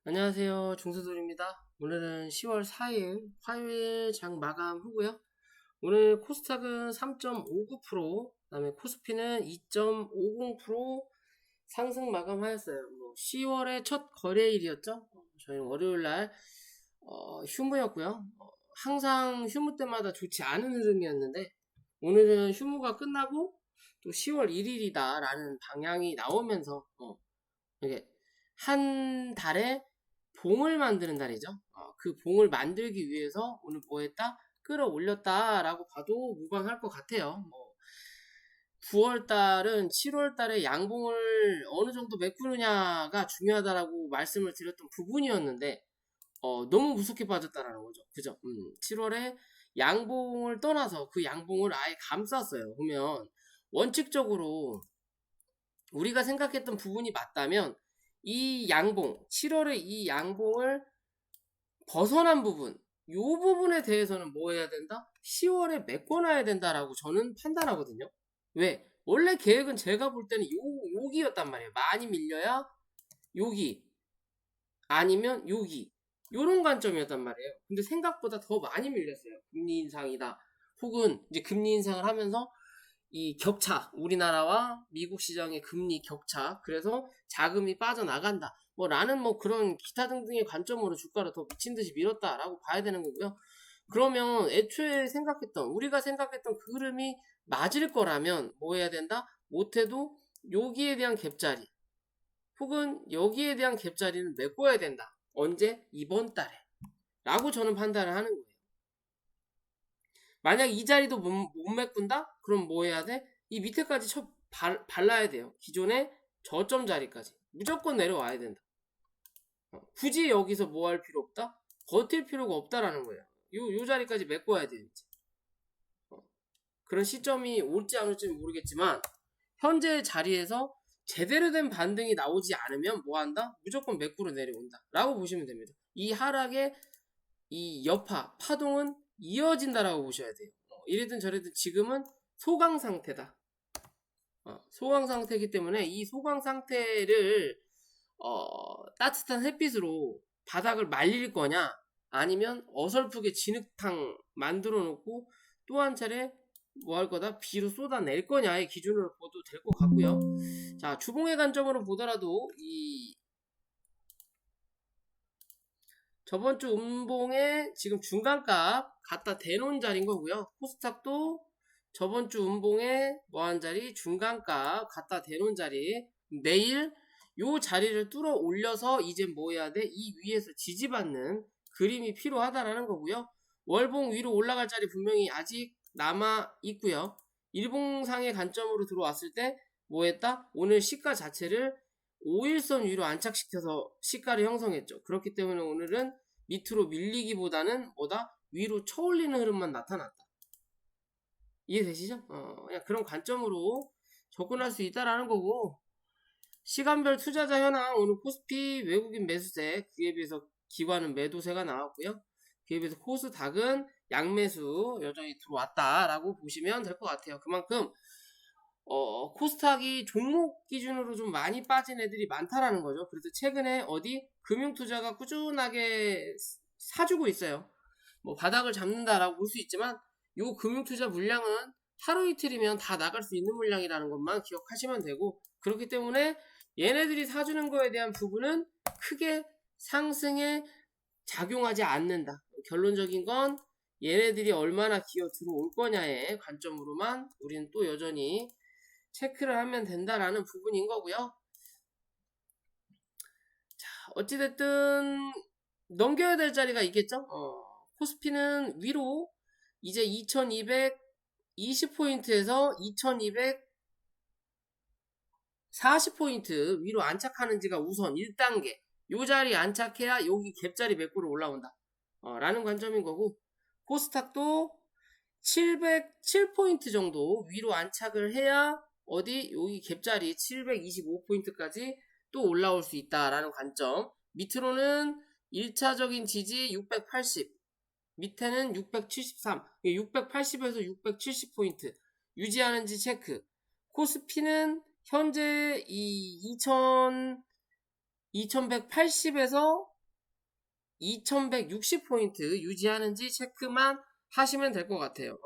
안녕하세요. 중수돌입니다. 오늘은 10월 4일 화요일 장 마감 후고요. 오늘 코스닥은 3.59%, 그다음에 코스피는 2.50% 상승 마감하였어요. 10월의 첫 거래일이었죠. 저희는 월요일날 휴무였고요. 항상 휴무 때마다 좋지 않은 흐름이었는데 오늘은 휴무가 끝나고 또 10월 1일이다라는 방향이 나오면서 이게 한 달에 봉을 만드는 달이죠. 그 봉을 만들기 위해서 오늘 뭐 했다? 끌어올렸다라고 봐도 무방할 것 같아요. 9월 달은 7월 달에 양봉을 어느 정도 메꾸느냐가 중요하다라고 말씀을 드렸던 부분이었는데, 너무 무섭게 빠졌다라는 거죠. 그죠? 7월에 양봉을 떠나서 그 양봉을 아예 감쌌어요. 보면, 원칙적으로 우리가 생각했던 부분이 맞다면, 이 양봉, 7월에 이 양봉을 벗어난 부분, 이 부분에 대해서는 뭐 해야 된다? 10월에 메꿔놔야 된다라고 저는 판단하거든요. 왜? 원래 계획은 제가 볼 때는 여기였단 말이에요. 많이 밀려야 여기, 아니면 여기. 요런 관점이었단 말이에요. 근데 생각보다 더 많이 밀렸어요. 금리 인상이다. 혹은 이제 금리 인상을 하면서 이 격차, 우리나라와 미국 시장의 금리 격차, 그래서 자금이 빠져나간다. 라는 그런 기타 등등의 관점으로 주가를 더 미친 듯이 밀었다라고 봐야 되는 거고요. 그러면 애초에 우리가 생각했던 그 흐름이 맞을 거라면 뭐 해야 된다? 못해도 여기에 대한 갭자리, 혹은 여기에 대한 갭자리는 메꿔야 된다. 언제? 이번 달에. 라고 저는 판단을 하는 거예요. 만약 이 자리도 못 메꾼다? 그럼 뭐 해야 돼? 이 밑에까지 발라야 돼요. 기존의 저점 자리까지. 무조건 내려와야 된다. 굳이 여기서 뭐 할 필요 없다? 버틸 필요가 없다라는 거예요. 요 자리까지 메꿔야 돼요. 이제. 그런 시점이 올지 안 올지는 모르겠지만 현재 자리에서 제대로 된 반등이 나오지 않으면 뭐 한다? 무조건 메꾸러 내려온다. 라고 보시면 됩니다. 이 하락의 이 여파, 파동은 이어진다라고 보셔야 돼요. 이래든 저래든 지금은 소강 상태다. 소강 상태이기 때문에 이 소강 상태를 따뜻한 햇빛으로 바닥을 말릴 거냐, 아니면 어설프게 진흙탕 만들어 놓고 또 한 차례 뭐 할 거다? 비로 쏟아낼 거냐의 기준으로 봐도 될 것 같고요. 자, 주봉의 관점으로 보더라도 이 저번 주 음봉에 지금 중간값 갖다 대놓은 자리인 거고요. 코스닥도 저번 주 음봉에 뭐한 자리 중간값 갖다 대놓은 자리. 내일 요 자리를 뚫어 올려서 이제 뭐 해야 돼? 이 위에서 지지받는 그림이 필요하다라는 거고요. 월봉 위로 올라갈 자리 분명히 아직 남아 있고요. 일봉상의 관점으로 들어왔을 때 뭐 했다? 오늘 시가 자체를 5일선 위로 안착시켜서 시가를 형성했죠. 그렇기 때문에 오늘은 밑으로 밀리기보다는 뭐다? 위로 쳐올리는 흐름만 나타났다. 이해되시죠? 그냥 그런 관점으로 접근할 수 있다라는 거고, 시간별 투자자 현황, 오늘 코스피 외국인 매수세, 그에 비해서 기관은 매도세가 나왔고요. 그에 비해서 코스닥은 양매수 여전히 들어왔다라고 보시면 될 것 같아요. 그만큼 코스닥이 종목 기준으로 좀 많이 빠진 애들이 많다라는 거죠. 그래서 최근에 어디 금융투자가 꾸준하게 사주고 있어요. 바닥을 잡는다라고 볼 수 있지만 요 금융투자 물량은 하루 이틀이면 다 나갈 수 있는 물량이라는 것만 기억하시면 되고, 그렇기 때문에 얘네들이 사주는 거에 대한 부분은 크게 상승에 작용하지 않는다. 결론적인 건 얘네들이 얼마나 기어 들어올 거냐의 관점으로만 우리는 또 여전히 체크를 하면 된다라는 부분인 거고요. 자, 어찌됐든 넘겨야 될 자리가 있겠죠? 코스피는 위로 이제 2220포인트에서 2240포인트 위로 안착하는지가 우선 1단계. 요 자리 안착해야 여기 갭자리 메꾸러 올라온다. 라는 관점인 거고, 코스닥도 707포인트 정도 위로 안착을 해야 어디 여기 갭자리 725포인트까지 또 올라올 수 있다라는 관점. 밑으로는 1차적인 지지 680, 밑에는 673, 680에서 670포인트 유지하는지 체크. 코스피는 현재 이 2180에서 2160포인트 유지하는지 체크만 하시면 될 것 같아요.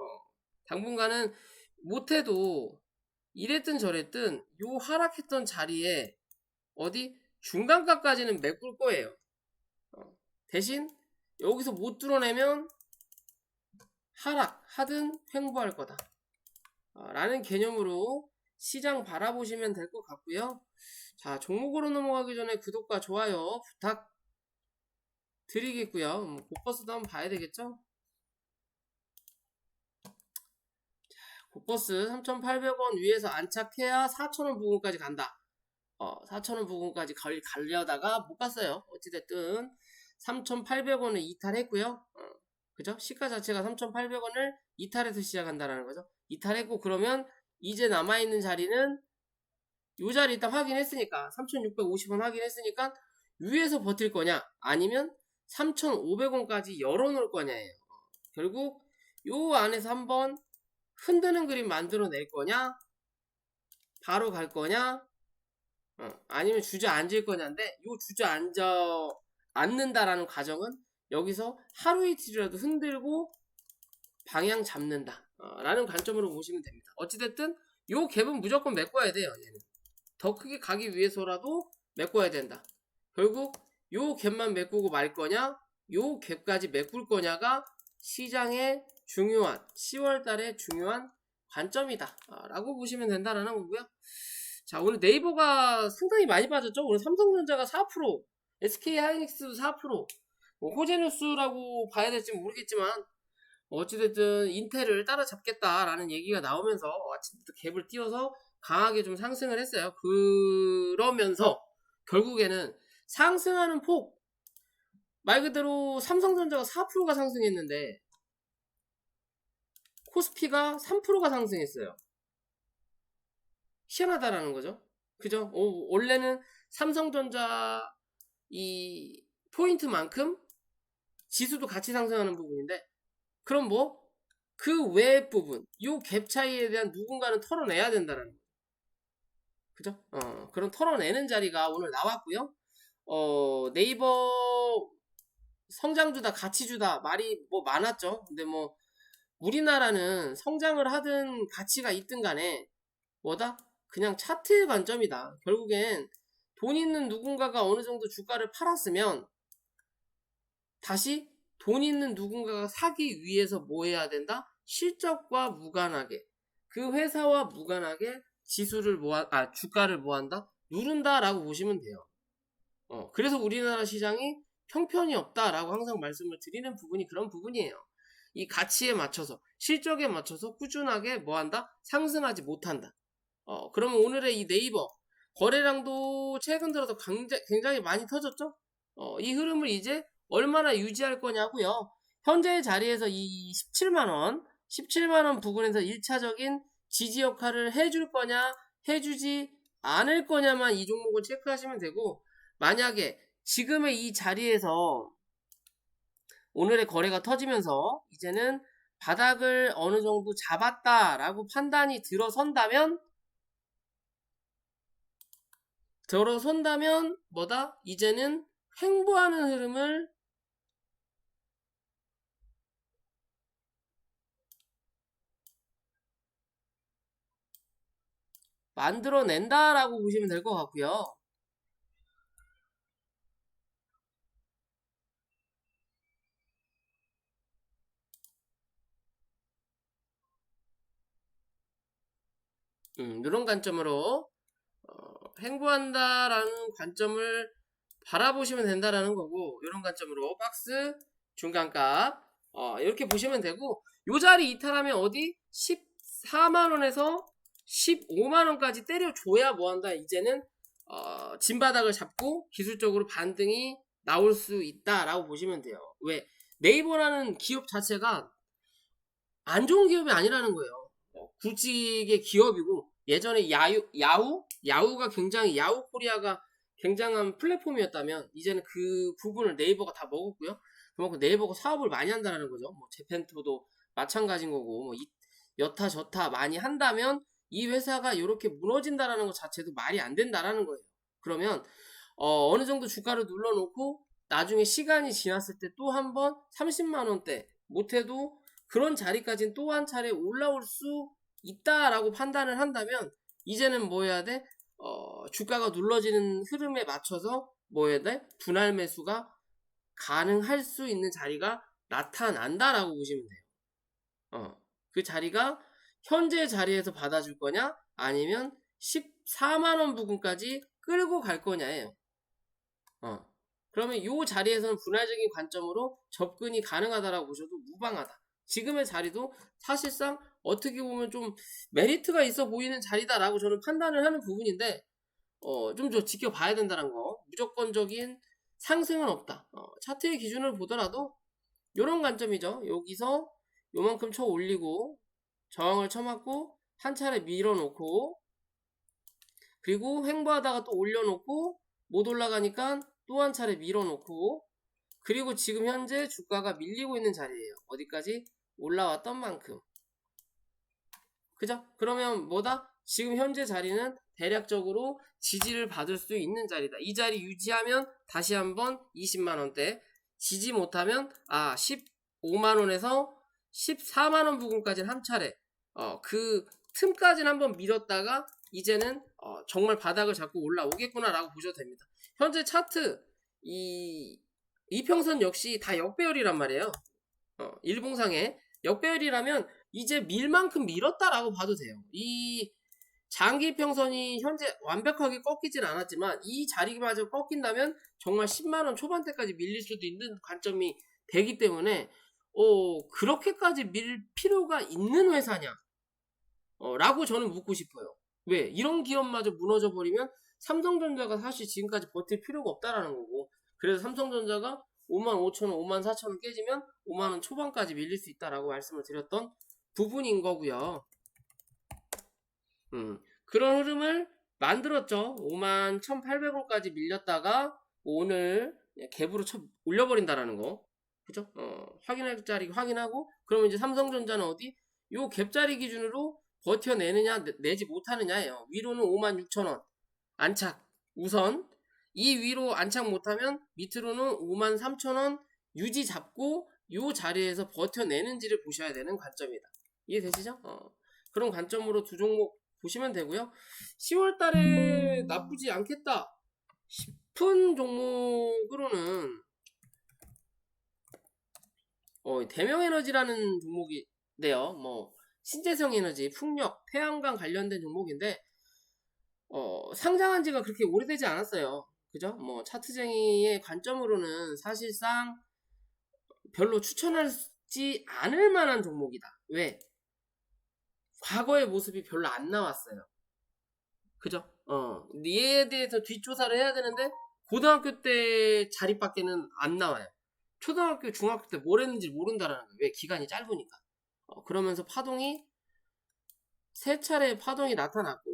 당분간은 못해도 이랬든 저랬든 요 하락했던 자리에 어디 중간가까지는 메꿀 거예요. 대신 여기서 못 뚫어내면 하락하든 횡보할 거다 라는 개념으로 시장 바라보시면 될 것 같고요. 자, 종목으로 넘어가기 전에 구독과 좋아요 부탁드리겠고요. 고버스도 한번 봐야 되겠죠. 고버스 3,800원 위에서 안착해야 4,000원 부근까지 간다. 4,000원 부근까지 가려다가 못 갔어요. 어찌됐든 3,800원을 이탈했고요. 그죠? 시가 자체가 3,800원을 이탈해서 시작한다라는 거죠. 이탈했고, 그러면 이제 남아있는 자리는 이 자리 일단 확인했으니까 3,650원 확인했으니까 위에서 버틸 거냐 아니면 3,500원까지 열어놓을 거냐예요. 결국 요 안에서 한번 흔드는 그림 만들어낼 거냐 바로 갈 거냐 아니면 주저앉을 거냐인데 요 주저앉는다라는 과정은 여기서 하루 이틀이라도 흔들고 방향 잡는다 라는 관점으로 보시면 됩니다. 어찌됐든 요 갭은 무조건 메꿔야 돼요. 얘는 더 크게 가기 위해서라도 메꿔야 된다. 결국 요 갭만 메꾸고 말 거냐 요 갭까지 메꿀 거냐가 시장의 중요한 10월달의 중요한 관점이다 라고 보시면 된다라는 거고요. 자, 오늘 네이버가 상당히 많이 빠졌죠. 오늘 삼성전자가 4%, SK하이닉스도 4%, 호재뉴스라고 봐야 될지 모르겠지만 어찌됐든 인텔을 따라잡겠다라는 얘기가 나오면서 아침부터 갭을 띄워서 강하게 좀 상승을 했어요. 그러면서 결국에는 상승하는 폭, 말 그대로 삼성전자가 4%가 상승했는데 코스피가 3%가 상승했어요. 희한하다라는 거죠. 그죠? 원래는 삼성전자 이 포인트만큼 지수도 같이 상승하는 부분인데 그럼 뭐 그 외의 부분 요 갭 차이에 대한 누군가는 털어내야 된다는 거죠. 그죠? 그런 털어내는 자리가 오늘 나왔고요. 네이버 성장주다 가치주다 말이 뭐 많았죠. 근데 뭐 우리나라는 성장을 하든 가치가 있든 간에 뭐다? 그냥 차트의 관점이다. 결국엔 돈 있는 누군가가 어느 정도 주가를 팔았으면 다시 돈 있는 누군가가 사기 위해서 뭐 해야 된다? 실적과 무관하게 그 회사와 무관하게 지수를 주가를 뭐 한다? 누른다라고 보시면 돼요. 그래서 우리나라 시장이 형편이 없다라고 항상 말씀을 드리는 부분이 그런 부분이에요. 이 가치에 맞춰서 실적에 맞춰서 꾸준하게 뭐 한다? 상승하지 못한다. 그러면 오늘의 이 네이버 거래량도 최근 들어서 굉장히 많이 터졌죠? 이 흐름을 이제 얼마나 유지할 거냐고요. 현재의 자리에서 이 17만원 부근에서 1차적인 지지 역할을 해줄 거냐 해주지 않을 거냐만 이 종목을 체크하시면 되고 만약에 지금의 이 자리에서 오늘의 거래가 터지면서 이제는 바닥을 어느 정도 잡았다라고 판단이 들어선다면 뭐다? 이제는 횡보하는 흐름을 만들어낸다라고 보시면 될 것 같고요. 이런 관점으로 횡보한다라는 관점을 바라보시면 된다라는 거고 이런 관점으로 박스 중간값 이렇게 보시면 되고 요 자리 이탈하면 어디 14만원에서 15만원까지 때려줘야 뭐한다 이제는 진바닥을 잡고 기술적으로 반등이 나올 수 있다라고 보시면 돼요. 왜? 네이버라는 기업 자체가 안 좋은 기업이 아니라는 거예요. 굵직의 기업이고 예전에 야후가 굉장히 야후코리아가 굉장한 플랫폼이었다면 이제는 그 부분을 네이버가 다 먹었고요. 그만큼 네이버가 사업을 많이 한다는 거죠. 뭐 재팬토도 마찬가지인 거고 뭐 여타 저타 많이 한다면 이 회사가 이렇게 무너진다라는 것 자체도 말이 안 된다라는 거예요. 그러면 어느 정도 주가를 눌러놓고 나중에 시간이 지났을 때 또 한 번 30만원대 못해도 그런 자리까지는 또 한 차례 올라올 수 있다라고 판단을 한다면 이제는 뭐 해야 돼? 주가가 눌러지는 흐름에 맞춰서 뭐 해야 돼? 분할 매수가 가능할 수 있는 자리가 나타난다라고 보시면 돼요. 그 자리가 현재 자리에서 받아줄 거냐? 아니면 14만원 부근까지 끌고 갈 거냐예요. 그러면 이 자리에서는 분할적인 관점으로 접근이 가능하다라고 보셔도 무방하다. 지금의 자리도 사실상 어떻게 보면 좀 메리트가 있어 보이는 자리다라고 저는 판단을 하는 부분인데 좀 더 지켜봐야 된다는 거. 무조건적인 상승은 없다. 차트의 기준을 보더라도 이런 관점이죠. 여기서 요만큼 쳐 올리고 저항을 쳐맞고 한 차례 밀어놓고 그리고 횡보하다가 또 올려놓고 못 올라가니까 또 한 차례 밀어놓고 그리고 지금 현재 주가가 밀리고 있는 자리예요. 어디까지? 올라왔던 만큼. 그죠? 그러면 뭐다? 지금 현재 자리는 대략적으로 지지를 받을 수 있는 자리다. 이 자리 유지하면 다시 한번 20만원대, 지지 못하면 15만원에서 14만원 부근까지는 한 차례 그 틈까지는 한번 밀었다가 이제는 정말 바닥을 잡고 올라오겠구나 라고 보셔도 됩니다. 현재 차트 이평선 역시 다 역배열이란 말이에요. 일봉상에 역배열이라면 이제 밀만큼 밀었다라고 봐도 돼요. 이 장기평선이 현재 완벽하게 꺾이진 않았지만 이 자리마저 꺾인다면 정말 10만원 초반대까지 밀릴 수도 있는 관점이 되기 때문에 그렇게까지 밀 필요가 있는 회사냐 라고 저는 묻고 싶어요. 왜? 이런 기업마저 무너져 버리면 삼성전자가 사실 지금까지 버틸 필요가 없다라는 거고 그래서 삼성전자가 55,000원, 54,000원 깨지면 5만원 초반까지 밀릴 수 있다라고 말씀을 드렸던 부분인 거고요. 그런 흐름을 만들었죠. 51,800원까지 밀렸다가 오늘 갭으로 올려버린다라는 거. 그죠? 확인할 자리 확인하고 그러면 이제 삼성전자는 어디? 요 갭자리 기준으로 버텨내느냐 내지 못하느냐예요. 위로는 56,000원 안착 우선 이 위로 안착 못하면 밑으로는 53,000원 유지 잡고 요 자리에서 버텨내는지를 보셔야 되는 관점이다. 이해되시죠? 그런 관점으로 두 종목 보시면 되고요. 10월 달에 나쁘지 않겠다 싶은 종목으로는 대명에너지라는 종목인데요. 뭐 신재생에너지, 풍력, 태양광 관련된 종목인데 상장한 지가 그렇게 오래되지 않았어요. 그죠? 뭐 차트쟁이의 관점으로는 사실상 별로 추천하지 않을 만한 종목이다. 왜? 과거의 모습이 별로 안 나왔어요. 그죠? 얘에 대해서 뒷조사를 해야 되는데 고등학교 때 자리밖에는 안 나와요. 초등학교, 중학교 때 뭘 했는지 모른다라는 거예요. 왜? 기간이 짧으니까. 그러면서 파동이 세 차례 파동이 나타났고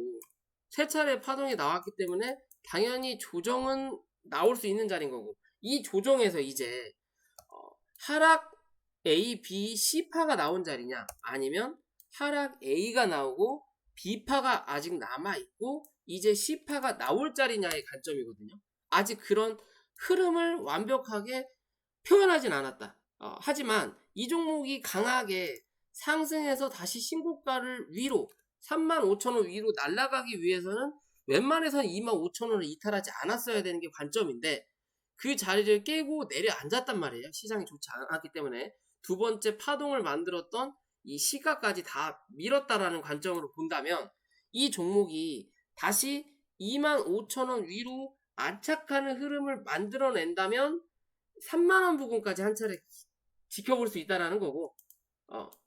세 차례 파동이 나왔기 때문에 당연히 조정은 나올 수 있는 자리인 거고 이 조정에서 이제 하락 A, B, C파가 나온 자리냐 아니면 하락 A가 나오고 B파가 아직 남아있고 이제 C파가 나올 자리냐의 관점이거든요. 아직 그런 흐름을 완벽하게 표현하진 않았다. 하지만 이 종목이 강하게 상승해서 다시 신고가를 위로 35,000원 위로 날아가기 위해서는 웬만해서는 25,000원을 이탈하지 않았어야 되는 게 관점인데 그 자리를 깨고 내려앉았단 말이에요. 시장이 좋지 않았기 때문에 두 번째 파동을 만들었던 이 시가까지 다 밀었다라는 관점으로 본다면 이 종목이 다시 25,000원 위로 안착하는 흐름을 만들어낸다면 3만원 부근까지 한 차례 지켜볼 수 있다라는 거고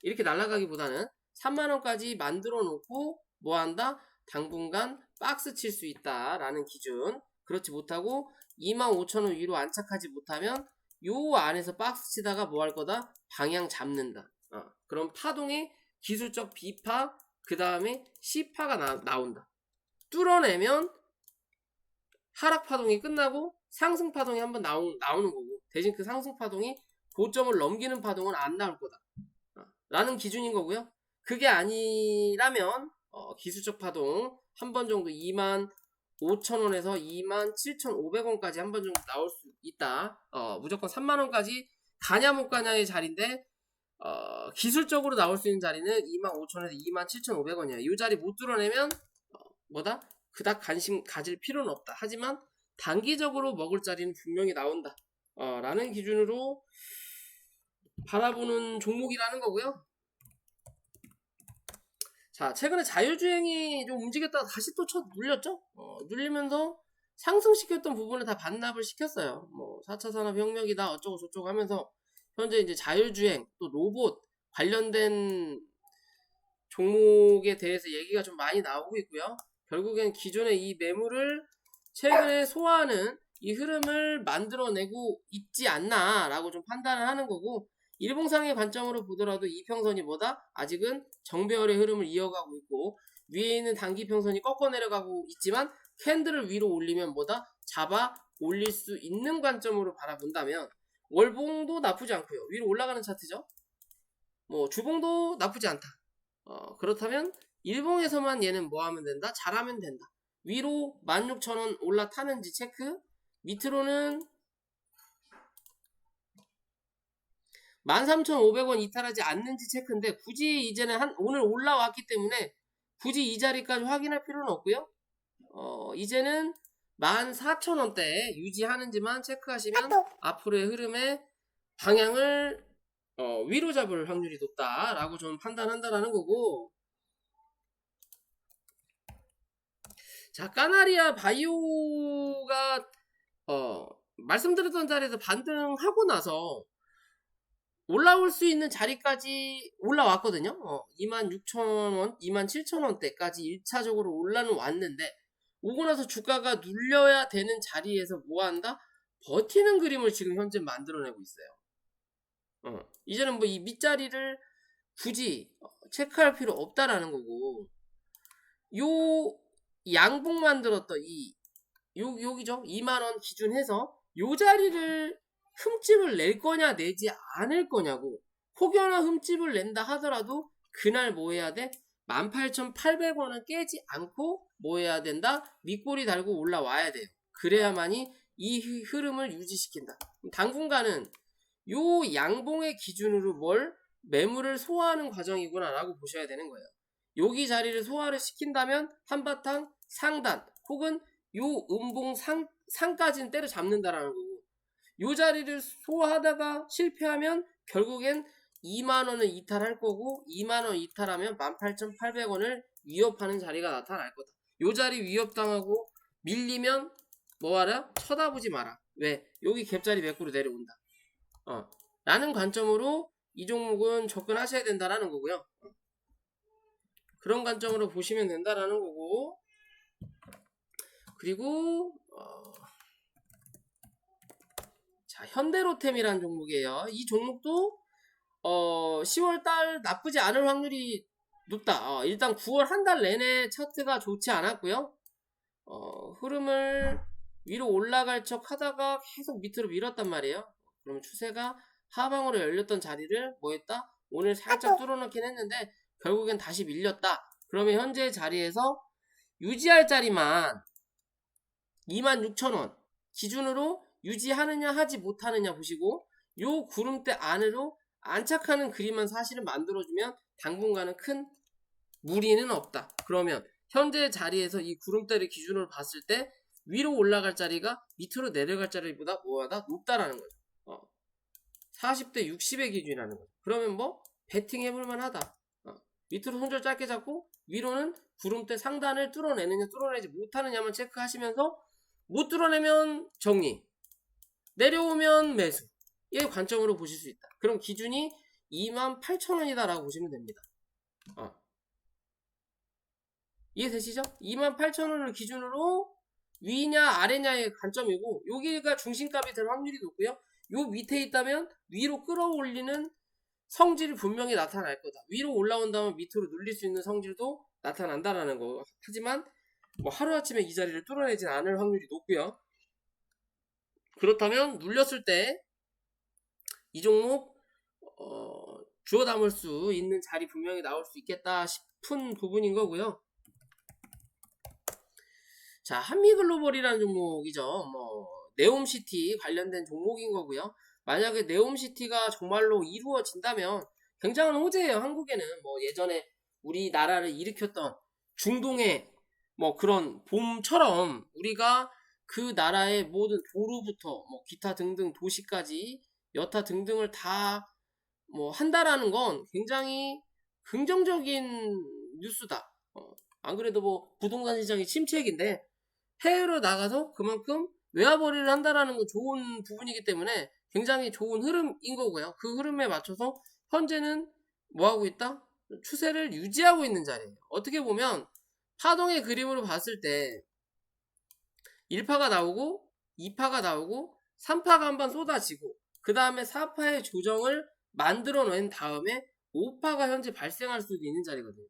이렇게 날아가기보다는 3만원까지 만들어 놓고 뭐한다? 당분간 박스 칠 수 있다라는 기준. 그렇지 못하고 25,000원 위로 안착하지 못하면 요 안에서 박스 치다가 뭐 할 거다? 방향 잡는다. 그럼 파동의 기술적 B파 그 다음에 C파가 나온다. 뚫어내면 하락 파동이 끝나고 상승 파동이 한번 나오는 거고 대신 그 상승 파동이 고점을 넘기는 파동은 안 나올 거다 라는 기준인 거고요. 그게 아니라면 기술적 파동 한 번 정도 5,000원에서 27,500원까지 한 번 정도 나올 수 있다. 무조건 3만원까지 가냐 못 가냐의 자리인데 기술적으로 나올 수 있는 자리는 25,000원에서 27,500원이야. 이 자리 못 뚫어내면 뭐다? 그닥 관심 가질 필요는 없다. 하지만 단기적으로 먹을 자리는 분명히 나온다. 라는 기준으로 바라보는 종목이라는 거고요. 자, 최근에 자율주행이 좀 움직였다가 다시 또 눌렸죠? 눌리면서 상승시켰던 부분을 다 반납을 시켰어요. 뭐 4차 산업혁명이다 어쩌고 저쩌고 하면서 현재 이제 자율주행 또 로봇 관련된 종목에 대해서 얘기가 좀 많이 나오고 있고요. 결국엔 기존의 이 매물을 최근에 소화하는 이 흐름을 만들어내고 있지 않나 라고 좀 판단을 하는 거고, 일봉상의 관점으로 보더라도 이평선이 뭐다? 아직은 정배열의 흐름을 이어가고 있고 위에 있는 단기평선이 꺾어 내려가고 있지만 캔들을 위로 올리면 뭐다? 잡아 올릴 수 있는 관점으로 바라본다면 월봉도 나쁘지 않고요. 위로 올라가는 차트죠. 뭐 주봉도 나쁘지 않다. 그렇다면 일봉에서만 얘는 뭐 하면 된다? 잘하면 된다. 위로 16,000원 올라타는지 체크, 밑으로는 13,500원 이탈하지 않는지 체크인데 굳이 이제는 오늘 올라왔기 때문에 굳이 이 자리까지 확인할 필요는 없고요. 이제는 14,000원대 유지하는지만 체크하시면 앞으로의 흐름의 방향을 위로 잡을 확률이 높다라고 좀 판단한다라는 거고, 자, 까나리아 바이오가 말씀드렸던 자리에서 반등하고 나서 올라올 수 있는 자리까지 올라왔거든요. 26,000원, 27,000원대까지 1차적으로 올라는 왔는데 오고 나서 주가가 눌려야 되는 자리에서 뭐한다? 버티는 그림을 지금 현재 만들어내고 있어요. 이제는 뭐 이 밑자리를 굳이 체크할 필요 없다라는 거고, 요 양봉 만들었던 여기죠. 2만원 기준 해서 요 자리를 흠집을 낼 거냐 내지 않을 거냐고. 혹여나 흠집을 낸다 하더라도 그날 뭐 해야 돼? 18,800원을 깨지 않고 뭐 해야 된다? 밑꼬리 달고 올라와야 돼요. 그래야만이 이 흐름을 유지시킨다. 당분간은 요 양봉의 기준으로 매물을 소화하는 과정이구나 라고 보셔야 되는 거예요. 여기 자리를 소화를 시킨다면 한바탕 상단 혹은 요 음봉 상까지는 때려잡는다라는 거고, 요 자리를 소화하다가 실패하면 결국엔 2만원을 이탈할 거고, 2만원 이탈하면 18,800원을 위협하는 자리가 나타날 거다. 요 자리 위협당하고 밀리면 뭐하라? 쳐다보지 마라. 왜? 여기 갭자리 매꾸로 내려온다. 라는 관점으로 이 종목은 접근하셔야 된다라는 거고요. 그런 관점으로 보시면 된다라는 거고, 그리고 자, 현대로템이라는 종목이에요. 이 종목도 10월달 나쁘지 않을 확률이 높다. 일단 9월 한 달 내내 차트가 좋지 않았고요. 흐름을 위로 올라갈 척 하다가 계속 밑으로 밀었단 말이에요. 그럼 추세가 하방으로 열렸던 자리를 뭐 했다? 오늘 살짝 뚫어놓긴 했는데 결국엔 다시 밀렸다. 그러면 현재 자리에서 유지할 자리만 26,000원 기준으로 유지하느냐 하지 못하느냐 보시고, 요 구름대 안으로 안착하는 그림만 사실은 만들어주면 당분간은 큰 무리는 없다. 그러면 현재 자리에서 이 구름대를 기준으로 봤을 때 위로 올라갈 자리가 밑으로 내려갈 자리보다 뭐하다? 높다라는 거죠. 40대 60의 기준이라는 거죠. 그러면 뭐 배팅 해볼만 하다. 밑으로 손절 짧게 잡고 위로는 구름대 상단을 뚫어내느냐 뚫어내지 못하느냐만 체크하시면서 못 뚫어내면 정리, 내려오면 매수, 이 관점으로 보실 수 있다. 그럼 기준이 28,000원이다 라고 보시면 됩니다. 이해되시죠? 28,000원을 기준으로 위냐 아래냐의 관점이고, 여기가 중심값이 될 확률이 높고요. 요 밑에 있다면 위로 끌어올리는 성질이 분명히 나타날 거다. 위로 올라온다면 밑으로 눌릴 수 있는 성질도 나타난다라는 거. 하지만 뭐 하루아침에 이 자리를 뚫어내진 않을 확률이 높고요. 그렇다면 눌렸을 때 이 종목 주워 담을 수 있는 자리 분명히 나올 수 있겠다 싶은 부분인 거고요. 자, 한미글로벌이라는 종목이죠. 뭐 네옴시티 관련된 종목인 거고요. 만약에 네옴시티가 정말로 이루어진다면 굉장한 호재예요. 한국에는 뭐 예전에 우리나라를 일으켰던 중동의 뭐 그런 봄처럼 우리가 그 나라의 모든 도로부터 뭐 기타 등등 도시까지 여타 등등을 다 뭐 한다라는 건 굉장히 긍정적인 뉴스다. 안 그래도 뭐 부동산 시장이 침체기인데 해외로 나가서 그만큼 외화벌이를 한다라는 건 좋은 부분이기 때문에 굉장히 좋은 흐름인 거고요. 그 흐름에 맞춰서 현재는 뭐 하고 있다? 추세를 유지하고 있는 자리예요. 어떻게 보면 파동의 그림으로 봤을 때 1파가 나오고 2파가 나오고 3파가 한번 쏟아지고 그 다음에 4파의 조정을 만들어낸 다음에 5파가 현재 발생할 수도 있는 자리거든요.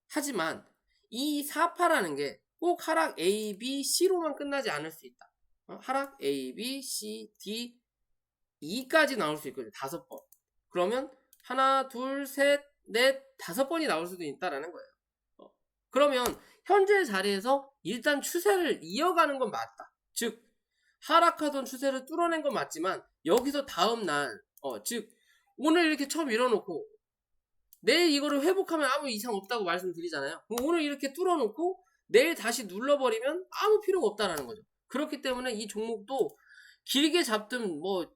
하지만 이 4파라는 게 꼭 하락 A, B, C로만 끝나지 않을 수 있다. 하락 A, B, C, D, E까지 나올 수 있거든요. 5번. 그러면 하나, 둘, 셋, 넷, 5번이 나올 수도 있다라는 거예요. 그러면 현재 자리에서 일단 추세를 이어가는 건 맞다. 즉 하락하던 추세를 뚫어낸 건 맞지만 여기서 다음날 즉 오늘 이렇게 처음 밀어놓고 내일 이거를 회복하면 아무 이상 없다고 말씀드리잖아요. 오늘 이렇게 뚫어놓고 내일 다시 눌러버리면 아무 필요가 없다라는 거죠. 그렇기 때문에 이 종목도 길게 잡든 뭐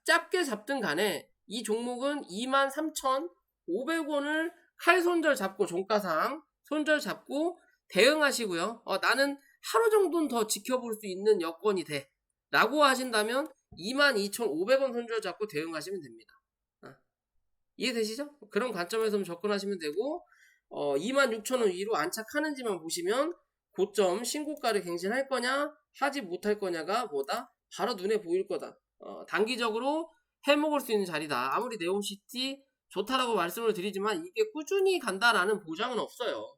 짧게 잡든 간에 이 종목은 23,500원을 칼 손절 잡고 종가상 손절 잡고 대응하시고요. 나는 하루 정도는 더 지켜볼 수 있는 여건이 돼 라고 하신다면 22,500원 손절 잡고 대응하시면 됩니다. 이해되시죠? 그런 관점에서 접근하시면 되고 26,000원 위로 안착하는지만 보시면 고점 신고가를 갱신할 거냐 하지 못할 거냐가 뭐다? 바로 눈에 보일 거다. 단기적으로 해먹을 수 있는 자리다. 아무리 네옴시티 좋다라고 말씀을 드리지만 이게 꾸준히 간다라는 보장은 없어요.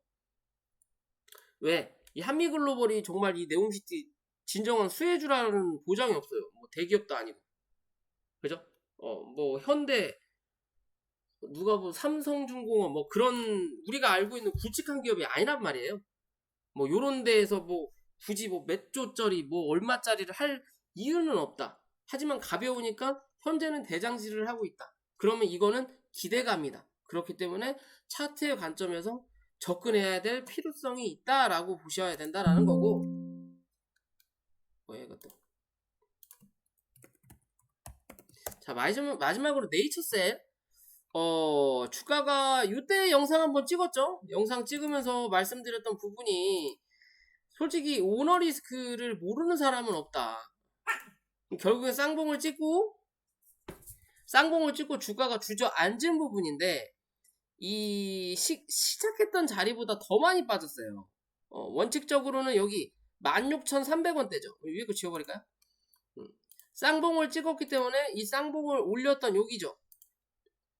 왜? 이 한미글로벌이 정말 이 네옴시티 진정한 수혜주라는 보장이 없어요. 뭐 대기업도 아니고. 그죠? 뭐 현대 누가 뭐 삼성중공업 뭐 그런 우리가 알고 있는 굵직한 기업이 아니란 말이에요. 뭐 요런 데에서 뭐 굳이 뭐 몇 조짜리 뭐 얼마짜리를 할 이유는 없다. 하지만 가벼우니까 현재는 대장질을 하고 있다. 그러면 이거는 기대감이다. 그렇기 때문에 차트의 관점에서 접근해야 될 필요성이 있다라고 보셔야 된다라는 거고. 뭐야 이것도. 자 마지막으로 네이처셀. 주가가 이때 영상 한번 찍었죠? 영상 찍으면서 말씀드렸던 부분이 솔직히 오너 리스크를 모르는 사람은 없다. 결국엔 쌍봉을 찍고 주가가 주저앉은 부분인데 이 시작했던 자리보다 더 많이 빠졌어요. 원칙적으로는 여기 16,300원대죠. 위에 거 지워버릴까요? 쌍봉을 찍었기 때문에 이 쌍봉을 올렸던 여기죠.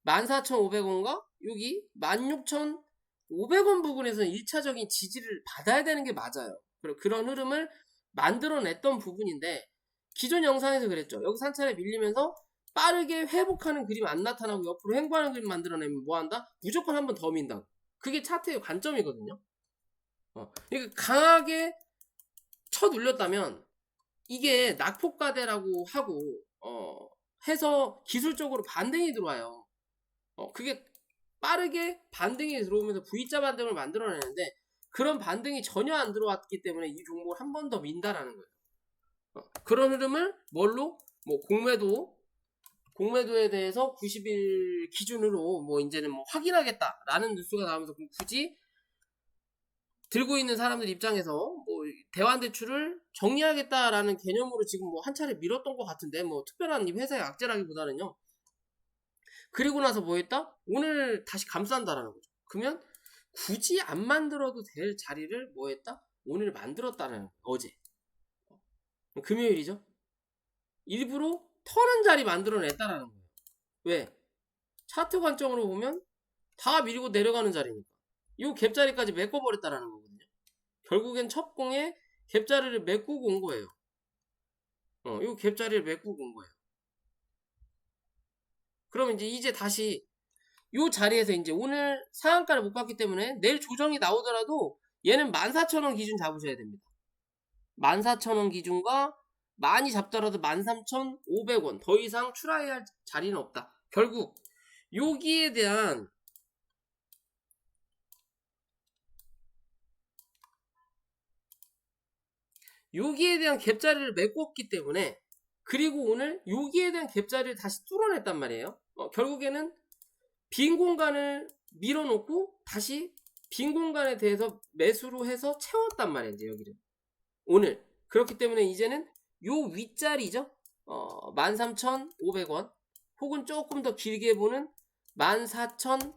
14,500원과 여기 16,500원 부분에서는 1차적인 지지를 받아야 되는 게 맞아요. 그런 흐름을 만들어냈던 부분인데 기존 영상에서 그랬죠. 여기서 한 차례 밀리면서 빠르게 회복하는 그림 안 나타나고 옆으로 횡보하는 그림 만들어내면 뭐한다? 무조건 한 번 더 민다. 그게 차트의 관점이거든요. 그러니까 강하게 쳐 눌렸다면 이게 낙폭과대라고 하고 해서 기술적으로 반등이 들어와요. 그게 빠르게 반등이 들어오면서 V자 반등을 만들어내는데 그런 반등이 전혀 안 들어왔기 때문에 이 종목을 한 번 더 민다라는 거예요. 그런 흐름을 뭘로? 뭐 공매도에 대해서 90일 기준으로 뭐 이제는 뭐 확인하겠다라는 뉴스가 나오면서 굳이 들고 있는 사람들 입장에서 뭐 대환대출을 정리하겠다라는 개념으로 지금 뭐 한 차례 밀었던 것 같은데 뭐 특별한 이 회사의 악재라기보다는요. 그리고 나서 뭐 했다? 오늘 다시 감싼다라는 거죠. 그러면 굳이 안 만들어도 될 자리를 뭐 했다? 오늘 만들었다는 거예요. 어제. 금요일이죠. 일부러 터는 자리 만들어냈다라는 거예요. 왜? 차트 관점으로 보면 다 밀고 내려가는 자리니까. 이 갭자리까지 메꿔버렸다라는 거거든요. 결국엔 첫 공에 갭자리를 메꾸고 온 거예요. 이 갭자리를 메꾸고 온 거예요. 그러면 이제 다시 이 자리에서 이제 오늘 상한가를 못 갔기 때문에 내일 조정이 나오더라도 얘는 14,000원 기준 잡으셔야 됩니다. 14,000원 기준과 많이 잡더라도 13,500원. 더 이상 추라해야 할 자리는 없다. 결국 여기에 대한 갭자리를 메꿨기 때문에, 그리고 오늘 여기에 대한 갭자리를 다시 뚫어냈단 말이에요. 결국에는 빈 공간을 밀어놓고 다시 빈 공간에 대해서 매수로 해서 채웠단 말이에요. 이제 여기를 오늘. 그렇기 때문에 이제는 요 윗자리죠. 13,500원 혹은 조금 더 길게 보는 14,000원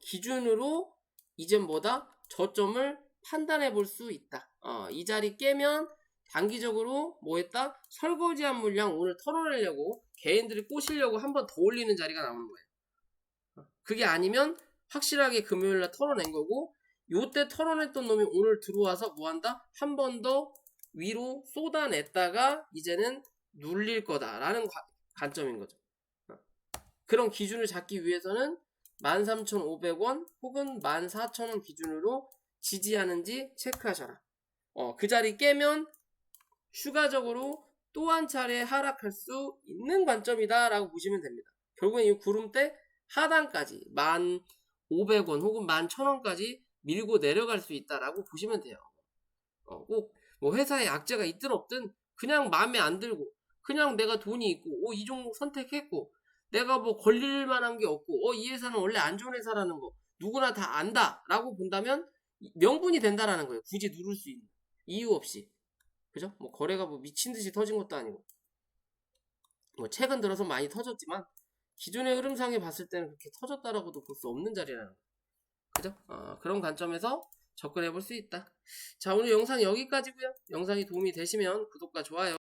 기준으로 이제 뭐다? 저점을 판단해 볼 수 있다. 이 자리 깨면 단기적으로 뭐 했다? 설거지한 물량 오늘 털어내려고 개인들이 꼬시려고 한 번 더 올리는 자리가 나오는 거예요. 그게 아니면 확실하게 금요일날 털어낸 거고, 요때 털어냈던 놈이 오늘 들어와서 뭐한다? 한 번 더 위로 쏟아냈다가 이제는 눌릴 거다라는 관점인 거죠. 그런 기준을 잡기 위해서는 13,500원 혹은 14,000원 기준으로 지지하는지 체크하셔라. 그 자리 깨면 추가적으로 또 한 차례 하락할 수 있는 관점이다 라고 보시면 됩니다. 결국엔 이 구름대 하단까지 1,500원 혹은 11,000원까지 밀고 내려갈 수 있다라고 보시면 돼요. 꼭 뭐 회사에 악재가 있든 없든 그냥 마음에 안 들고 그냥 내가 돈이 있고 이 종목 선택했고 내가 뭐 걸릴 만한 게 없고 이 회사는 원래 안 좋은 회사라는 거 누구나 다 안다 라고 본다면 명분이 된다라는 거예요. 굳이 누를 수 있는 이유 없이. 그죠? 뭐 거래가 뭐 미친 듯이 터진 것도 아니고, 뭐 최근 들어서 많이 터졌지만 기존의 흐름상에 봤을 때는 그렇게 터졌다라고도 볼 수 없는 자리라는 거예요. 그죠? 그런 관점에서 접근해 볼 수 있다. 자, 오늘 영상 여기까지고요. 영상이 도움이 되시면 구독과 좋아요